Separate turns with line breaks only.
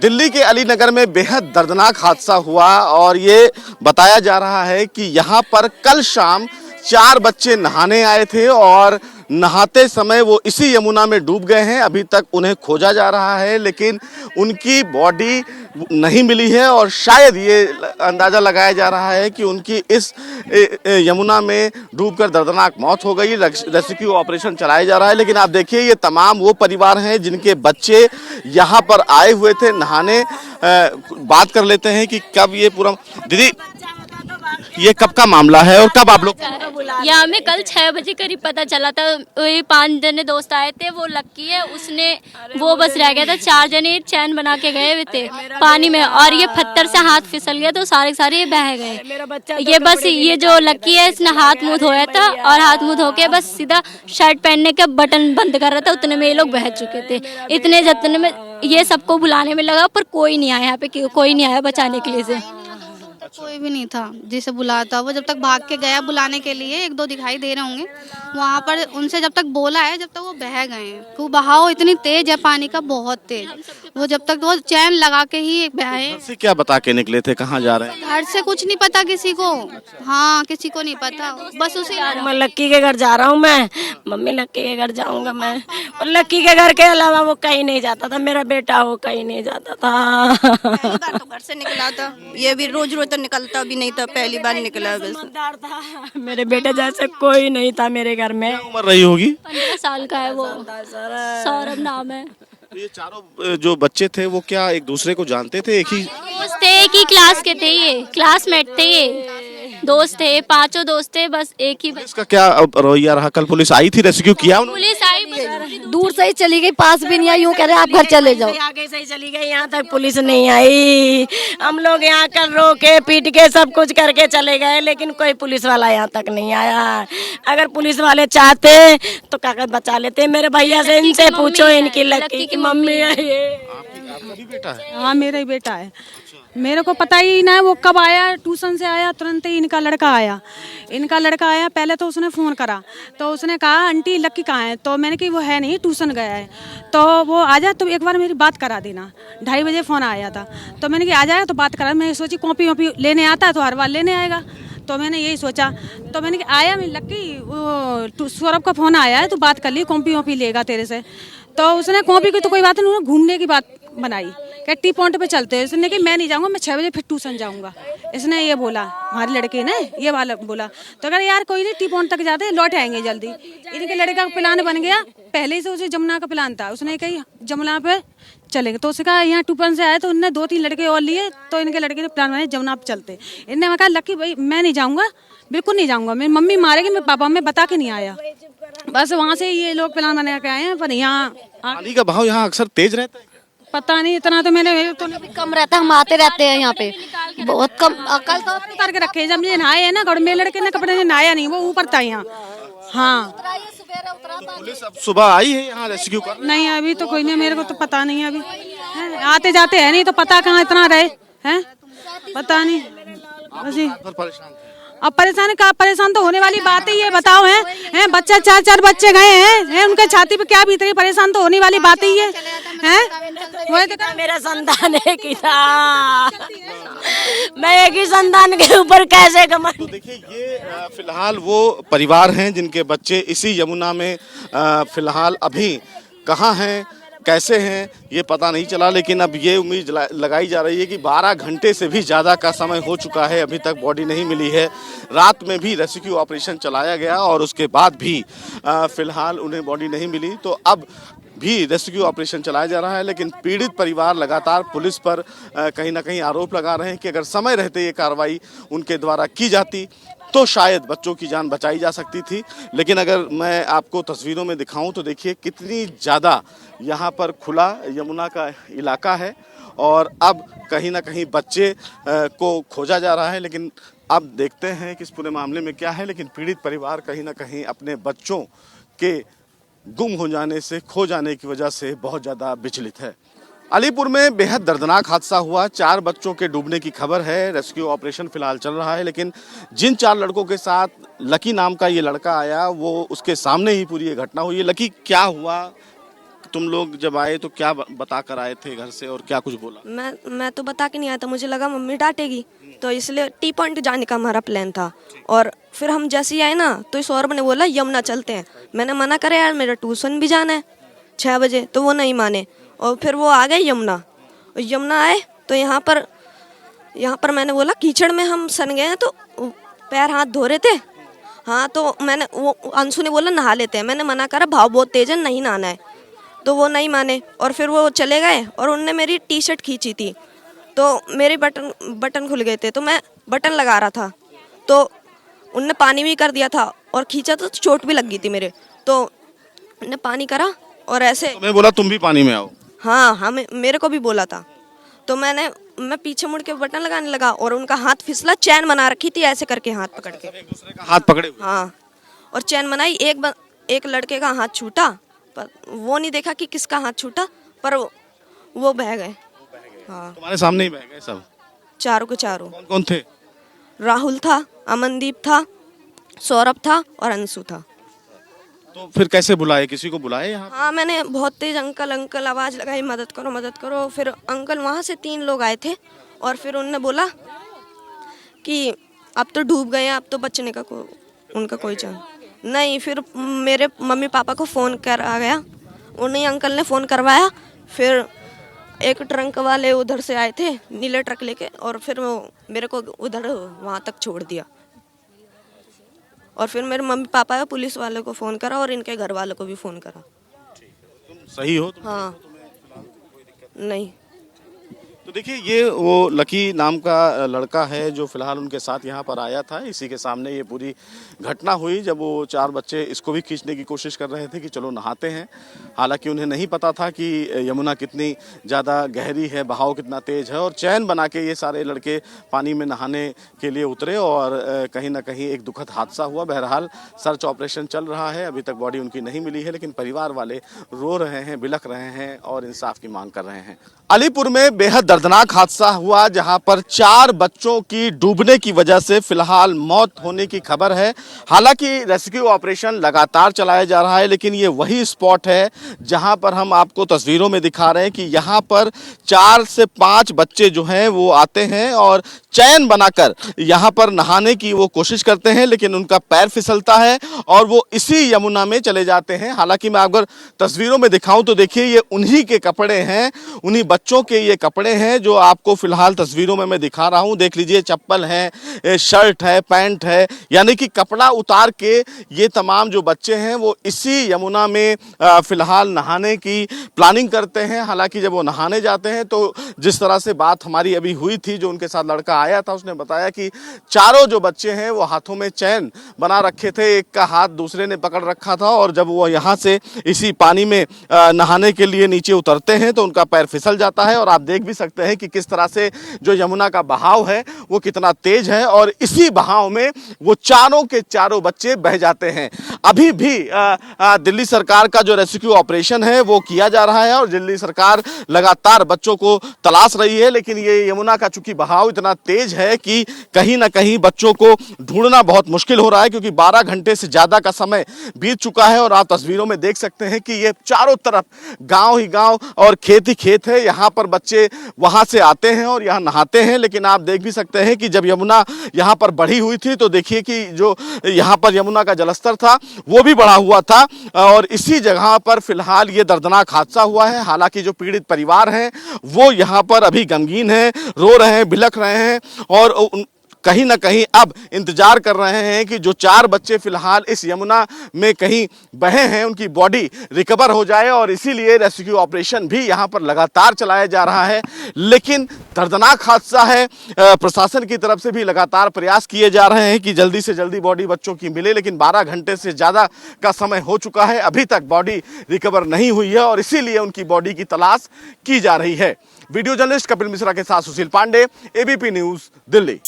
दिल्ली के अलीनगर में बेहद दर्दनाक हादसा हुआ और ये बताया जा रहा है कि यहाँ पर कल शाम 4 बच्चे नहाने आए थे और नहाते समय वो इसी यमुना में डूब गए हैं। अभी तक उन्हें खोजा जा रहा है लेकिन उनकी बॉडी नहीं मिली है और शायद ये अंदाज़ा लगाया जा रहा है कि उनकी इस यमुना में डूबकर दर्दनाक मौत हो गई। रेस्क्यू ऑपरेशन चलाया जा रहा है लेकिन आप देखिए ये तमाम वो परिवार हैं जिनके बच्चे यहाँ पर आए हुए थे नहाने। बात कर लेते हैं कि कब ये पूरा, दीदी ये कब का मामला है और कब आप लोग?
ये हमें कल 6 बजे करीब पता चला था। वही 5 जने दोस्त आए थे, वो लक्की है उसने वो बस रह गया था। 4 जने चैन बना के गए हुए थे पानी में और ये पत्थर से हाथ फिसल गया तो सारे सारे ये बह गए। ये बस ये जो लक्की है इसने हाथ मुंह धोया था और हाथ मुंह धो के बस सीधा शर्ट पहनने का बटन बंद कर रहा था, उतने में ये लोग बह चुके थे। इतने जतने में ये सबको बुलाने में लगा पर कोई नहीं आया यहाँ पे, कोई नहीं आया बचाने के लिए से।
कोई भी नहीं था जिसे बुलाया था। वो जब तक भाग के गया बुलाने के लिए, 1-2 दिखाई दे रहे होंगे वहाँ पर, उनसे जब तक बोला है जब तक वो बह गए हैं। वो बहाव इतनी तेज है पानी का, बहुत तेज। वो जब तक वो चैन लगा के ही बहे।
घर से क्या बता के निकले थे, कहाँ जा रहे हैं?
घर से कुछ नहीं पता किसी को। हाँ, किसी को नहीं पता, बस उसी।
मैं लक्की के घर जा रहा हूँ, मैं मम्मी लक्की के घर जाऊंगा मैं। और लक्की के घर के अलावा वो कहीं नहीं जाता था। मेरा बेटा वो कहीं नहीं जाता था।
पहली बार तो घर से निकला था, ये भी रोज रोज तो निकलता भी नहीं था, पहली बार निकला बस।
समझदार था, मेरे बेटे जैसे कोई नहीं था मेरे घर में।
उम्र रही होगी?
15 साल का है वो, सौरभ नाम है।
तो ये चारों जो बच्चे थे वो क्या एक दूसरे को जानते थे? एक ही
दोस्त थे, एक ही क्लास के थे, ये क्लासमेट थे, ये दोस्त थे, 5 दोस्त थे, बस एक ही।
पुलिस का क्या रवैया रहा? कल पुलिस आई थी, रेस्क्यू किया उन्होंने?
पुलिस आई
दूर से ही चली गई, पास भी नहीं आई। यूँ कह रहे आप घर चले जाओ।
आगे से ही चली गई, यहाँ तक पुलिस नहीं आई। हम लोग यहाँ कर रोके पीट के सब कुछ करके चले गए लेकिन कोई पुलिस वाला यहाँ तक नहीं आया। अगर पुलिस वाले चाहते तो कागज बचा लेते। मेरे भैया से इनसे पूछो, इनकी लक्की की मम्मी है ये।
आपका भी बेटा है?
हाँ, मेरा ही बेटा है। मेरे को पता ही ना वो कब आया, ट्यूशन से आया तुरंत ही इनका लड़का आया। पहले तो उसने फ़ोन करा तो उसने कहा आंटी लक्की कहाँ है, तो मैंने कहा वो है नहीं, ट्यूशन गया है। तो वो आ जा तो एक बार मेरी बात करा देना। 2:30 बजे फ़ोन आया था तो मैंने कहा आ जाएगा तो बात करा। मैं सोची कॉपी वॉपी लेने आता है तो हर बार लेने आएगा, तो मैंने यही सोचा। तो मैंने कहा आया मैं लक्की, वो सौरभ का फ़ोन आया है तो बात कर ली, कॉपी वॉपी लेगा तेरे से। तो उसने कॉपी की तो कोई बात नहीं, उन्होंने घूमने की बात बनाई कि टी पॉइंट पे चलते हैं। उसने कि मैं नहीं जाऊंगा, मैं 6 बजे फिर ट्यूशन जाऊंगा। इसने ये बोला, हमारे लड़के ने ये वाला बोला। तो अगर यार कोई नहीं, टी पॉइंट तक जाते लौट आएंगे जल्दी। इनके लड़के का प्लान बन गया, पहले ही से उसे जमुना का प्लान था। उसने कही जमुना पे चलेंगे, तो उसने कहा यहाँ ट्यूशन से आए तो उनने 2-3 लड़के और लिए, तो इनके लड़के ने प्लान बनाया जमुना पे चलते। इनने कहा लक्की भाई मैं नहीं जाऊँगा, बिल्कुल नहीं जाऊँगा, मेरी मम्मी मारेगी, मेरे पापा में बता के नहीं आया। बस वहाँ से ये लोग प्लान बना के आए हैं। पर यहाँ
पानी का बहाव यहाँ अक्सर तेज रहता है?
पता नहीं, इतना तो मैंने तो
कम रहता है, हम आते रहते हैं यहाँ पे बहुत कम। कल तो
उतार के रखे जब ये नहाए है ना, गड़ में लड़के ने कपड़े में नहाया नहीं, वो ऊपर था यहाँ। हाँ,
पुलिस अब सुबह आई है यहाँ रेस्क्यू कर?
नहीं अभी तो कोई नहीं, मेरे को तो पता नहीं अभी आते जाते हैं नहीं तो पता कहाँ इतना रहे हैं, पता नहीं।
परेशान थे?
अब परेशान तो होने वाली बात ही है, बताओ हैं बच्चा 4 बच्चे गए हैं, उनके छाती पे क्या बीत रही, परेशान तो होने वाली बात ही है। वही तो
मेरा संतान एक ही था, मैं एक ही संतान के ऊपर कैसे घमंड।
तो देखिए ये फिलहाल वो परिवार हैं जिनके बच्चे इसी यमुना में फिलहाल अभी कहाँ हैं, कैसे हैं ये पता नहीं चला। लेकिन अब ये उम्मीद लगाई जा रही है कि 12 घंटे से भी ज़्यादा का समय हो चुका है, अभी तक बॉडी नहीं मिली है। रात में भी रेस्क्यू ऑपरेशन चलाया गया और उसके बाद भी फिलहाल उन्हें बॉडी नहीं मिली। तो अब भी रेस्क्यू ऑपरेशन चलाया जा रहा है लेकिन पीड़ित परिवार लगातार पुलिस पर कहीं ना कहीं आरोप लगा रहे हैं कि अगर समय रहते ये कार्रवाई उनके द्वारा की जाती तो शायद बच्चों की जान बचाई जा सकती थी। लेकिन अगर मैं आपको तस्वीरों में दिखाऊं तो देखिए कितनी ज़्यादा यहाँ पर खुला यमुना का इलाका है और अब कहीं ना कहीं बच्चे को खोजा जा रहा है। लेकिन अब देखते हैं कि इस पूरे मामले में क्या है। लेकिन पीड़ित परिवार कहीं ना कहीं अपने बच्चों के गुम हो जाने से, खो जाने की वजह से बहुत ज़्यादा विचलित है। अलीपुर में बेहद दर्दनाक हादसा हुआ, 4 बच्चों के डूबने की खबर है। रेस्क्यू ऑपरेशन फिलहाल चल रहा है लेकिन जिन 4 लड़कों के साथ लकी नाम का ये लड़का आया वो उसके सामने ही पूरी ये घटना हुई है। लकी क्या हुआ, तुम लोग जब आए तो क्या बता कर आए थे घर से और क्या कुछ बोला?
मैं तो बता के नहीं आया था, मुझे लगा मम्मी डांटेगी, तो इसलिए टी पॉइंट जाने का हमारा प्लान था। और फिर हम जैसे ही आए ना तो सौरभ ने बोला यमुना चलते हैं। मैंने मना करा यार मेरा ट्यूशन भी जाना है 6 बजे, तो वो नहीं माने और फिर वो आ गए यमुना। यमुना आए तो यहाँ पर मैंने बोला कीचड़ में हम सन गए हैं तो पैर हाथ धो रहे थे। हाँ तो मैंने वो अंशु ने बोला नहा लेते हैं, मैंने मना करा भाव बहुत तेज है नहीं नहाना है, तो वो नहीं माने और फिर वो चले गए। और उनने मेरी टी शर्ट खींची थी तो मेरे बटन खुल गए थे, तो मैं बटन लगा रहा था तो उनने पानी भी कर दिया था और खींचा तो चोट भी लग गई थी मेरे, तो उनने पानी करा और ऐसे
मैं बोला तुम भी पानी में आओ।
हाँ हमें मेरे को भी बोला था, तो मैं पीछे मुड़ के बटन लगाने लगा और उनका हाथ फिसला, चैन बना रखी थी ऐसे करके हाथ पकड़ के,
एक दूसरे का हाथ पकड़े हुए।
हाँ और चैन बनाई। एक लड़के का हाथ छूटा, पर वो नहीं देखा कि किसका हाथ छूटा, पर वो बह गए। हाँ
तुम्हारे सामने ही बह गए सब?
चारों के चारों।
कौन कौन थे?
राहुल था, अमनदीप था, सौरभ था और अंशु था।
तो फिर कैसे बुलाए, किसी को बुलाए यहाँ?
हाँ मैंने बहुत तेज अंकल अंकल आवाज़ लगाई मदद करो मदद करो। फिर अंकल वहाँ से 3 लोग आए थे और फिर उनने बोला कि अब तो डूब गए हैं, अब तो बचने का उनका कोई चांस नहीं। फिर मेरे मम्मी पापा को फ़ोन करा गया, उन्हीं अंकल ने फ़ोन करवाया। फिर एक ट्रंक वाले उधर से आए थे नीले ट्रक लेके और फिर वो मेरे को उधर वहाँ तक छोड़ दिया। और फिर मेरे मम्मी पापा ने पुलिस वाले को फ़ोन करा और इनके घर वालों को भी फ़ोन करा।
तुम सही हो?
हाँ नहीं।
तो देखिए ये वो लकी नाम का लड़का है जो फिलहाल उनके साथ यहाँ पर आया था। इसी के सामने ये पूरी घटना हुई जब वो 4 बच्चे इसको भी खींचने की कोशिश कर रहे थे कि चलो नहाते हैं। हालांकि उन्हें नहीं पता था कि यमुना कितनी ज़्यादा गहरी है, बहाव कितना तेज़ है। और चैन बना के ये सारे लड़के पानी में नहाने के लिए उतरे और कहीं ना कहीं एक दुखद हादसा हुआ। बहरहाल सर्च ऑपरेशन चल रहा है, अभी तक बॉडी उनकी नहीं मिली है, लेकिन परिवार वाले रो रहे हैं, बिलख रहे हैं और इंसाफ की मांग कर रहे हैं। अलीपुर में बेहद दर्दनाक हादसा हुआ जहां पर 4 बच्चों की डूबने की वजह से फिलहाल मौत होने की खबर है। हालांकि रेस्क्यू ऑपरेशन लगातार चलाया जा रहा है, लेकिन ये वही स्पॉट है जहां पर हम आपको तस्वीरों में दिखा रहे हैं कि यहां पर 4 से 5 बच्चे जो हैं वो आते हैं और चैन बनाकर यहां पर नहाने की वो कोशिश करते हैं, लेकिन उनका पैर फिसलता है और वो इसी यमुना में चले जाते हैं। हालांकि मैं अगर तस्वीरों में दिखाऊं तो देखिए ये उन्हीं के कपड़े हैं, उन्हीं बच्चों के ये कपड़े हैं जो आपको फिलहाल तस्वीरों में मैं दिखा रहा हूं। देख लीजिए चप्पल है, शर्ट है, पैंट है, यानी कि कपड़ा उतार के ये तमाम जो बच्चे हैं वो इसी यमुना में फिलहाल नहाने की प्लानिंग करते हैं। हालांकि जब वो नहाने जाते हैं तो जिस तरह से बात हमारी अभी हुई थी, जो उनके साथ लड़का आया था उसने बताया कि चारों जो बच्चे हैं वो हाथों में चैन बना रखे थे, एक का हाथ दूसरे ने पकड़ रखा था और जब वो यहाँ से इसी पानी में नहाने के लिए नीचे उतरते हैं तो उनका पैर फिसल जाता है। और आप देख भी सकते हैं कि किस तरह से जो यमुना का बहाव है वो कितना तेज है और इसी बहाव में वो चारों के चारों बच्चे बह जाते हैं। अभी भी दिल्ली सरकार का जो रेस्क्यू ऑपरेशन है वो किया जा रहा है और दिल्ली सरकार लगातार बच्चों को तलाश रही है, लेकिन ये यमुना का चूंकि बहाव इतना तेज है कि कहीं ना कहीं बच्चों को ढूंढना बहुत मुश्किल हो रहा है, क्योंकि 12 घंटे से ज्यादा का समय बीत चुका है। और आप तस्वीरों में देख सकते हैं कि ये चारों तरफ गांव ही गांव और खेत ही खेत है। यहाँ पर बच्चे वहां से आते हैं और यहाँ नहाते हैं, लेकिन आप देख भी सकते हैं कि जब यमुना यहाँ पर बढ़ी हुई थी तो देखिए कि जो यहाँ पर यमुना का जलस्तर था वो भी बढ़ा हुआ था और इसी जगह पर फिलहाल ये दर्दनाक हादसा हुआ है। हालांकि जो पीड़ित परिवार हैं वो यहाँ पर अभी गमगीन है, रो रहे हैं, बिलख रहे हैं और कहीं ना कहीं अब इंतजार कर रहे हैं कि जो 4 बच्चे फिलहाल इस यमुना में कहीं बहे हैं उनकी बॉडी रिकवर हो जाए और इसीलिए रेस्क्यू ऑपरेशन भी यहां पर लगातार चलाया जा रहा है। लेकिन दर्दनाक हादसा है, प्रशासन की तरफ से भी लगातार प्रयास किए जा रहे हैं कि जल्दी से जल्दी बॉडी बच्चों की मिले, लेकिन 12 घंटे से ज़्यादा का समय हो चुका है, अभी तक बॉडी रिकवर नहीं हुई है और इसीलिए उनकी बॉडी की तलाश की जा रही है। वीडियो जर्नलिस्ट कपिल मिश्रा के साथ सुशील पांडे, एबीपी न्यूज़, दिल्ली।